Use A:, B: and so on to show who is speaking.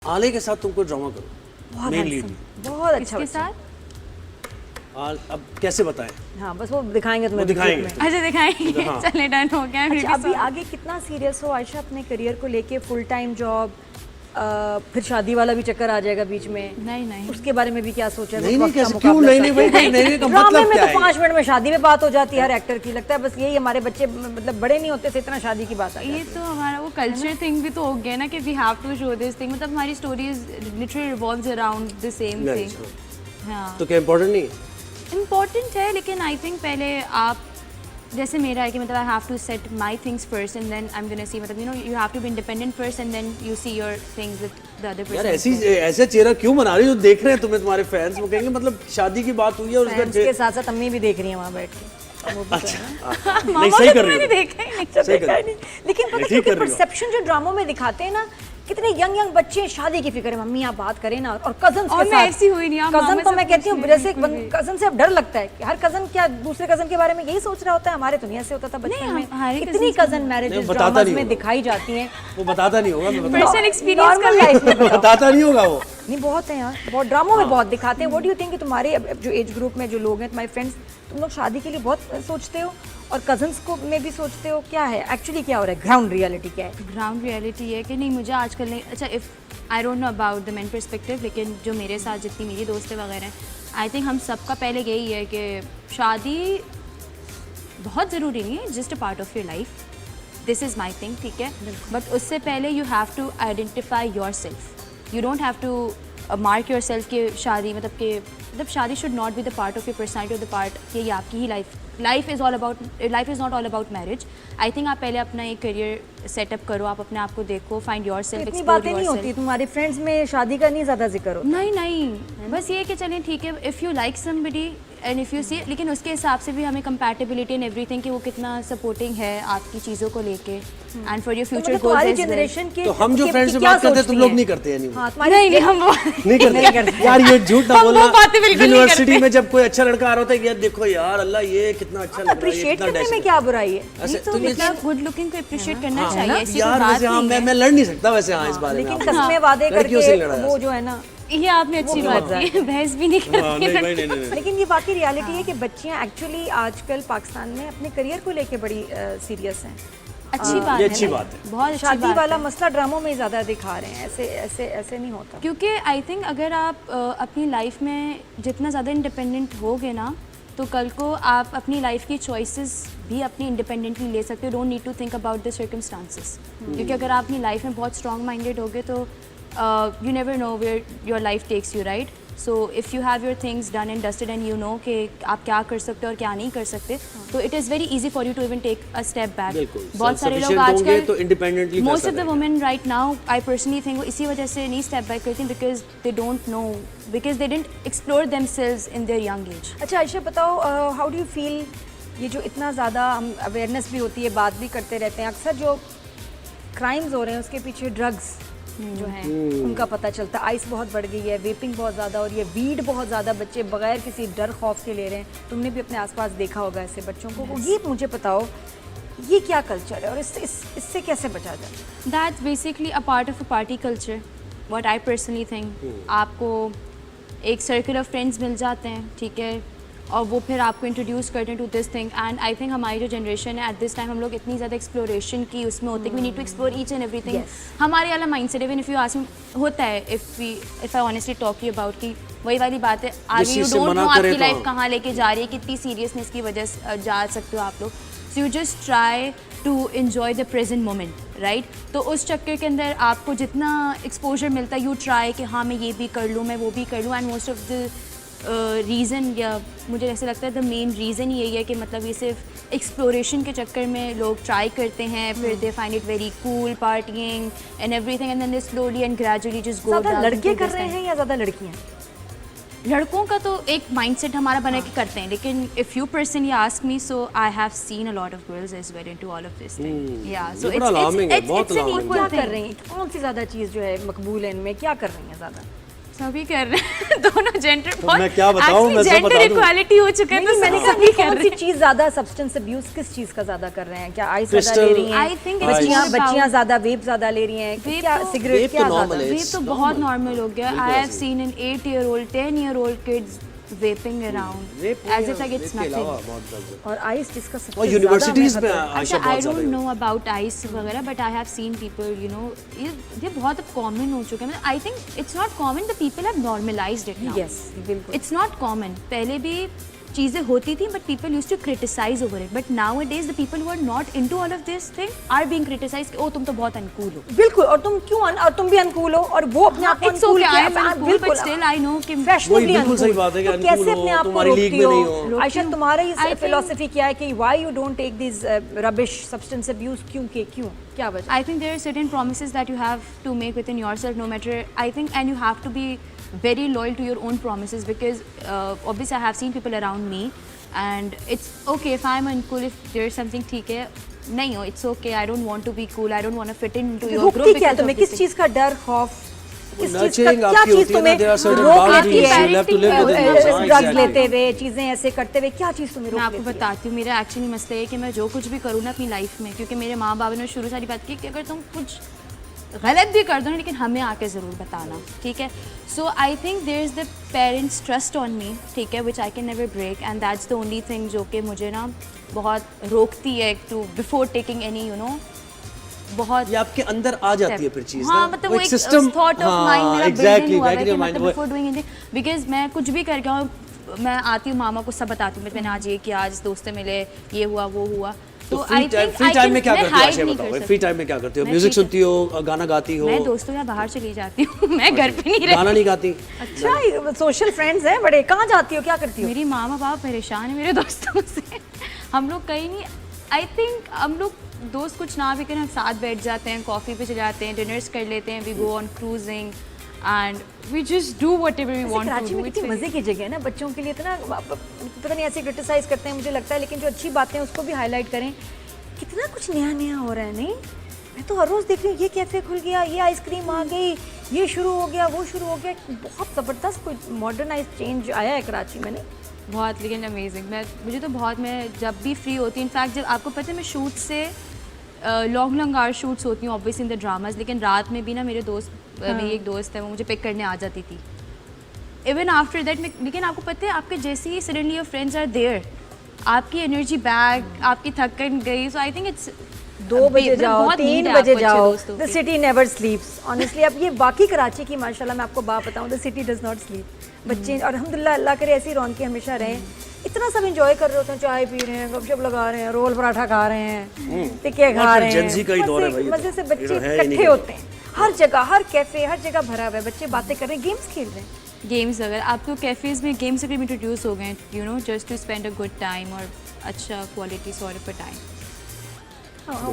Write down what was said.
A: आले के साथ तुमको ड्रामा करो,
B: बहुत
A: मेन लीड
B: handsome, बहुत अच्छा
C: इसके
B: बच्चा।
C: साथ
A: अब कैसे बताएं?
B: हाँ बस वो दिखाएंगे
A: वो
B: तुम्हें
A: दिखाएंगे।
B: video में।
C: अच्छा दिखाएंगे।
A: हाँ।
C: चले डन हो गया।
B: अच्छा अभी आगे कितना सीरियस हो आयशा अपने करियर को लेके? फुल टाइम जॉब, फिर शादी वाला भी चक्कर आ जाएगा बीच में।
C: नहीं
B: उसके बारे में भी क्या सोचा है?
A: नहीं
B: वक्त का
A: कैसे
B: मुकाबला
A: क्यों नहीं
B: करके।
A: भाई नहीं का
B: ड्रामे
A: मतलब
B: में
A: क्या
B: तो
A: है?
B: 5 मिनट में शादी में बात हो जाती है हर एक्टर की। लगता है बस यही हमारे बच्चे मतलब बड़े नहीं होते थे इतना शादी की बात आ
C: ये
B: जाती
C: तो हमारा वो कल्चर थिंग भी तो हो गया ना कि we have to show this thing, मतलब हमारी stories literally revolves around the same
A: नहीं,
C: थिंग। हाँ
A: तो क्या इम्पोर्टेंट नहीं है?
C: इम्पॉर्टेंट है, लेकिन आई थिंक पहले आप जैसे मेरा है कि मतलब I have to set my things first and then I am gonna see, मतलब you know you have to be independent first and then you see your things with the other
A: यार
C: person.
A: ऐसे चेहरा क्यों बना रही हो? जो देख रहे हैं तुम्हें तुम्हारे फैंस वो कहेंगे मतलब शादी की बात हुई है और उसका
B: Fans के साथ साथ अम्मी भी देख रही है वहाँ बैठ के। वो भी तो है ना।
A: नहीं सही कर रही हो।
C: देखा ही नहीं।
A: सही कर
B: देखा
A: रही
B: ही नहीं। लेकिन पता
A: ठीक
B: क्योंकि
A: कर रही हो।
B: परसेप्शन जो ड्रामों में दिखाते हैं ना, कितने यंग बच्चे शादी की फिक्र है, मम्मी आप बात करें ना। और कजन
C: और मैं ऐसी हुई नहीं, आप
B: कजन
C: मामा
B: को
C: से
B: मैं कहती हूँ
C: पूछ
B: जैसे
C: लें, बिल्कुल
B: कजन से अब डर लगता है कि हर कजन क्या दूसरे कजन के बारे में यही सोच रहा होता है। हमारे तो नहीं ऐसे होता था बचपन
C: नहीं,
B: में।
C: हमारे
B: इतनी
C: cousins को
B: कजन मैरिजेस
A: नहीं, बताता
B: ड्रामास
A: नहीं
B: में
A: होगा।
B: दिखाई जाती हैं।
A: वो बताता नहीं होगा, मैं बताता
C: पर्सनल एक्सपीरियंस
B: नॉर्मल लाइफ में बताओ।
A: बताता नहीं होगा वो।
B: नहीं बहुत है यार, बहुत ड्रामों में बहुत दिखाते हैं। व्हाट डू यू थिंक कि तुम्हारे अब जो एज ग्रुप में जो लोग हैं तुम्हारे फ्रेंड्स, तुम लोग शादी के लिए बहुत सोचते हो और कजन्स को में भी सोचते हो? क्या है एक्चुअली, क्या हो रहा है? ग्राउंड रियलिटी क्या है?
C: ग्राउंड रियलिटी ये है कि नहीं मुझे आजकल नहीं, अच्छा if I don't know about the main perspective, लेकिन जो मेरे साथ जितनी मेरी दोस्तें वगैरह हैं, आई थिंक हम सबका पहले यही है कि शादी बहुत ज़रूरी नहीं है, just a part of your life. This is my thing, ठीक है, बट उससे पहले you have to identify yourself. You don't have to mark yourself कि शादी मतलब शादी should not be the part of your personality of the part कि ये आपकी ही life is not all about marriage. I think आप पहले अपना एक करियर सेटअप करो, आप अपने आप को देखो, फाइंड योर
B: तो
C: सेल्फ,
B: इतनी बातें नहीं होती तुम्हारे फ्रेंड्स में? शादी का नहीं ज्यादा जिक्र होता?
C: नहीं बस ये कि चलें ठीक है, if you like somebody and if you see, लेकिन उसके हिसाब से भी हमें कंपैटिबिलिटी एंड एवरीथिंग कि वो कितना सपोर्टिंग है आपकी चीज़ों को लेके एंड फॉर योर
B: तो
C: फ्यूचर
B: मतलब तुम्हारी
C: गोल्स।
B: जनरेशन के
A: तो हम जो
B: के-
A: फ्रेंड्स
B: की
A: से
B: क्या
A: बात करते हैं तुम
B: सोचती
A: लोग
B: हैं?
A: नहीं करते हैं?
B: हाँ
C: नहीं हम
A: नहीं करते यार, ये झूठ ना
C: हम वो
A: बोलना।
C: बातें बिल्कुल नहीं
A: यूनिवर्सिटी
C: करते।
A: में जब कोई अच्छा लड़का आ रहा होता है, यार देखो यार अल्लाह ये कितना अच्छा लग रहा है, ये
B: अप्रिशिएट
A: कितना
B: करने में
A: डैशिंग
B: क्या बुराई है?
A: ऐसे
C: तो
A: तुम
C: मतलब गुड लुकिंग को अप्रिशिएट करना
A: हाँ,
C: चाहिए, ऐसी कोई
A: यार
C: बात
A: वैसे हाँ,
C: नहीं है।
A: मैं लड़ नहीं सकता वैसे हाँ इस बारे में।
B: लेकिन
A: आपसे।
B: कसमें वादे
A: लड़कियों से
B: करके
A: लड़ा
B: वो जो है ना,
C: ये आपने अच्छी
B: वो
C: बात
B: बहुत
C: की, बहस भी नहीं
A: हाँ,
C: करती
A: नहीं भाई, नहीं।
B: लेकिन ये बाकी रियलिटी है कि बच्चियां एक्चुअली आजकल पाकिस्तान में अपने करियर को लेके बड़ी सीरियस हैं।
C: अच्छी बात
A: ये
C: है
A: अच्छी
C: ना?
A: बात है।
C: बहुत अच्छी
B: शादी
C: बात
B: वाला
C: है।
B: मसला ड्रामों में ज़्यादा दिखा रहे हैं, ऐसे नहीं होता।
C: क्योंकि आई थिंक अगर आप अपनी लाइफ में जितना ज़्यादा इंडिपेंडेंट होगे ना, तो कल को आप अपनी लाइफ की चॉइसेस भी अपनी इंडिपेंडेंटली ले सकते हो। Don't need to think about the circumstances, क्योंकि अगर आप अपनी लाइफ में बहुत स्ट्रॉन्ग माइंडेड होगे तो you never know where your life takes you, right? So if you have your things done and dusted and you know कि आप क्या कर सकते हो और क्या नहीं कर सकते, तो it is very easy for you to even take a step back.
A: बिल्कुल,
C: बहुत सारे लोग
A: self-sufficient होंगे
C: आजकल
A: तो independently
C: मोस्ट
A: फैसला
C: of the women right now I personally think वो इसी वजह से नहीं स्टेप बैक करती, because they don't know, because they didn't explore themselves in their young age.
B: अच्छा आयशा बताओ, हाउ डू यू फील ये जो इतना ज़्यादा हम अवेयरनेस भी होती है, बात भी करते रहते हैं, अक्सर जो क्राइम्स हो रहे हैं उसके पीछे ड्रग्स जो हैं उनका पता चलता है। आइस बहुत बढ़ गई है, वेपिंग बहुत ज़्यादा और ये वीड बहुत ज़्यादा बच्चे बगैर किसी डर खौफ के ले रहे हैं। तुमने भी अपने आसपास देखा होगा ऐसे बच्चों को। ये मुझे बताओ ये क्या कल्चर है और इससे कैसे बचा जाए?
C: That's basically a part of a party culture, what I personally think. आपको एक सर्कल ऑफ फ्रेंड्स मिल जाते हैं, ठीक है, और वो फिर आपको इंट्रोड्यूस करते हैं to this thing. And I think हमारी जो जनरेशन है एट दिस टाइम, हम लोग इतनी ज़्यादा एक्सप्लोरेशन की उसमें होते हैं, we need to explore each and everything. हमारे वाला mindset, even if you ask me, होता है if I honestly talk you about कि वही वाली बात है, आगे यू डोंट नो आपकी लाइफ कहाँ लेके जा रही है, कितनी सीरियसनेस की वजह से जा सकते हो आप लोग। So you just try to enjoy the present moment, right? तो उस चक्कर के अंदर आपको जितना एक्सपोजर मिलता है, यू ट्राई कि हाँ मैं ये भी कर लूँ, मैं वो भी कर लूँ। And most of the reason, या मुझे ऐसे लगता है द मेन रीज़न यही है कि मतलब ये सिर्फ एक्सप्लोरेशन के चक्कर में लोग ट्राई करते हैं, फिर they find it very cool, partying and everything, and then they slowly and gradually just go.
B: ज़्यादा लड़के कर रहे हैं या ज़्यादा लड़कियाँ?
C: लड़कों का तो एक माइंडसेट हमारा बना के करते हैं, लेकिन if you personally ask me, so I have seen a lot of girls as well into all of this thing. या सो
A: ये बड़ा alarming है, बहुत
C: इट्स एन
A: alarming है।
C: इक्वल
B: क्या
C: थिंग।
B: कर रही हैं? कौन सी ज़्यादा चीज़ जो है मकबूल है इनमें? क्या कर रही हैं ज़्यादा?
C: सभी कर रहे हैं दोनों जेंडर
A: तो मैं क्या बताऊं, मैं सब
C: जेंडर
A: बता दूं।
C: इक्वालिटी हो चुका है तो
B: मैंने
C: सभी
B: कहा
C: सभी
B: कि
C: कर
B: कौन
C: रहे
B: सी
C: हैं
B: चीज ज्यादा सब्सटेंस अब्यूज किस चीज का ज्यादा कर रहे हैं? क्या आइस ज्यादा
A: Crystal,
B: ले रही हैं?
C: I think it's
B: बच्चियां
C: more about-
B: बच्चियां ज्यादा वेप ज्यादा ले रही हैं?
C: Vape
B: क्या
C: तो-
B: सिगरेट
A: vape
B: क्या
A: तो normal
B: ज्यादा?
A: है।
C: वेप
A: It's
C: तो बहुत
A: normal.
C: नॉर्मल हो गया
A: बिल्कुल
C: आई हैव
A: ऐसे ही।
C: Seen an 8-year-old 10-year-old kids vaping around as if like it's nothing
B: और आइस जिसका सबसे
A: और
B: ज्यादा
A: यूनिवर्सिटीज
B: हमें
A: में
B: खतरा है।
A: आयशा
C: अच्छा आई
A: बहुत
C: डोंट
A: ज्यादा
C: नो अबाउट आइस वगैरह but I have seen people you know ये बहुत अब कॉमन हो चुका है I think it's not common the people have normalized it now
B: Yes, बिल्कुल।
C: इट्स नॉट कॉमन पहले भी चीज़ें होती थी but people use to criticize over it but nowadays the people who are not into all of this thing are being criticized ओ तुम तो बहुत अनकूल हो
B: बिल्कुल, और तुम क्यों और तुम भी अनकूल हो और वो अपने आप को
C: इट्स ओके आई एम
B: किया-
C: uncool but still I know कि
A: वही बिल्कुल सही बात है कि
B: तो
A: अनकूल
B: कैसे
A: हो,
B: अपने आप को
A: तुम्हारी लीग
B: रोकती
A: में नहीं
B: हो?
A: हो।
B: आयशा तुम्हारा
C: I
B: ही
C: think-
B: फिलॉसफी क्या है कि why you don't take this rubbish substance abuse क्यों क्या वजह?
C: I think there are certain promises that you have to make within yourself, no matter. I think, and you have to be very loyal to your own promises because obviously I have seen people around me, and it's okay if I'm uncool if there's something ठीक है नहीं हो it's okay I don't want to be cool I don't want to fit into your group
B: रोकती क्या
C: because
B: तुम्हें?
C: of
B: किस
C: this
B: चीज का डर, खौफ, किस चीज का
A: Nurturing
B: क्या
A: आपकी
B: चीज
A: होती है ना,
B: तुम्हें
A: there are certain
B: रोक
A: boundaries,
B: लेती है?
A: you have to live within those, हाँ,
B: ड्रग्स
A: exactly.
B: लेते हुए, चीजें ऐसे करते हुए, क्या चीज तुम्हें
C: मैं
B: रोक
C: आपको
B: लेती है?
C: बताती हूँ मेरा एक्चुअली मसला ये है कि मैं जो कुछ भी करूँ ना अपनी लाइफ में क्योंकि मेरे माँ बाप ने शुरू सारी बात की कि अगर तुम कुछ गलत भी कर दो ना लेकिन हमें आके ज़रूर बताना ठीक है so I think there is the parents trust on me ठीक है which I can never break and that's the only thing जो कि मुझे ना बहुत रोकती है to before taking any you know बहुत
A: ये आपके अंदर आ जाती है फिर चीज
C: हाँ
A: ना,
C: मतलब
A: वो
C: वो एक
A: सिस्टम
C: थॉट ऑफ माइंड मेरा
A: एग्जैक्टली
C: बिल्ड हुआ है
A: बैक
C: कि
A: इन माइंड
C: मतलब बिफोर डूइंग एनीथिंग बिकॉज मैं कुछ भी करके आऊँ मैं आती हूँ मामा को सब बताती हूँ मैंने आज ये किया आज दोस्त से मिले ये हुआ वो हुआ
A: तो
C: आई थिंक
A: फ्री टाइम में क्या करती हो आयशा बताओ फ्री टाइम में क्या करती हो
C: मैं
A: म्यूजिक
C: free-
A: सुनती हो गाना गाती हो
C: मैं दोस्तों के बाहर चली जाती हूँ मैं घर पे नहीं रहती
A: गाना नहीं गाती
B: अच्छा, सोशल फ्रेंड्स हैं बड़े, कहाँ जाती हो, क्या करती हो?
C: मेरी मामा बाप परेशान है मेरे दोस्तों से हम लोग कहीं नहीं आई थिंक हम लोग दोस्त कुछ ना भी करें हम साथ बैठ जाते हैं कॉफ़ी पे चले जाते हैं डिनर्स कर लेते हैं we go on cruising and we just do whatever we
B: वैसे
C: वांट
B: कराची
C: टू
B: में
C: डू
B: कितनी मजे की जगह है ना बच्चों के लिए, इतना पता नहीं ऐसे क्रिटिसाइज करते हैं मुझे लगता है, लेकिन जो अच्छी बातें हैं उसको भी हाईलाइट करें। कितना कुछ नया नया हो रहा है, नहीं? मैं तो हर रोज़ देख रही हूँ ये कैफ़े खुल गया, ये आइसक्रीम आ गई, ये शुरू हो गया, वो शुरू हो गया, बहुत ज़बरदस्त कोई मॉडर्नाइज चेंज आया है कराची में, नहीं?
C: बहुत लेकिन अमेजिंग मैं मुझे तो बहुत मैं जब भी फ्री होती हूँ इनफैक्ट जब आपको पता है मैं शूट से लॉन्ग आवर शूट्स होती हूँ ऑब्वियसली इन द ड्रामाज लेकिन रात में भी ना मेरे दोस्त मेरी एक दोस्त है वो मुझे पिक करने आ जाती थी इवन आफ्टर दैट लेकिन आपको पता है आपके जैसे ही suddenly your friends are there आपकी एनर्जी बैक आपकी थकन गई सो आई थिंक इट्स
B: 2 बजे जाओ,
C: बहुत
B: 3
C: need है
B: बजे
C: आपको अच्छे
B: जाओ,
C: दोस्तों
B: the
C: key.
B: City never स्लीप्स। Honestly अब ये बाकी कराची की माशाल्लाह मैं आपको बात बताऊं, the city does not sleep. बच्चे और अल्हम्दुलिल्लाह अल्लाह करे ऐसी रौनकें हमेशा रहें। इतना सब एंजॉय कर रहे होते हैं, चाय पी रहे हैं, गपशप लगा रहे हैं, रोल पराठा खा रहे हैं, टिक्के खा रहे हैं,
A: Gen Z का ही दौर है भाई ये तो।
B: मजे से बच्चे
A: ये तो है ही नहीं
B: इकट्ठे होते हैं, हर जगह, हर कैफे, हर जगह भरा हुआ है, बच्चे बातें कर रहे हैं, गेम्स खेल रहे हैं।
C: गेम्स अगर आपको कैफ़ेज़ में गेम्स अगर इंट्रोड्यूस हो गए you know just to spend a good time और अच्छा quality sort of a time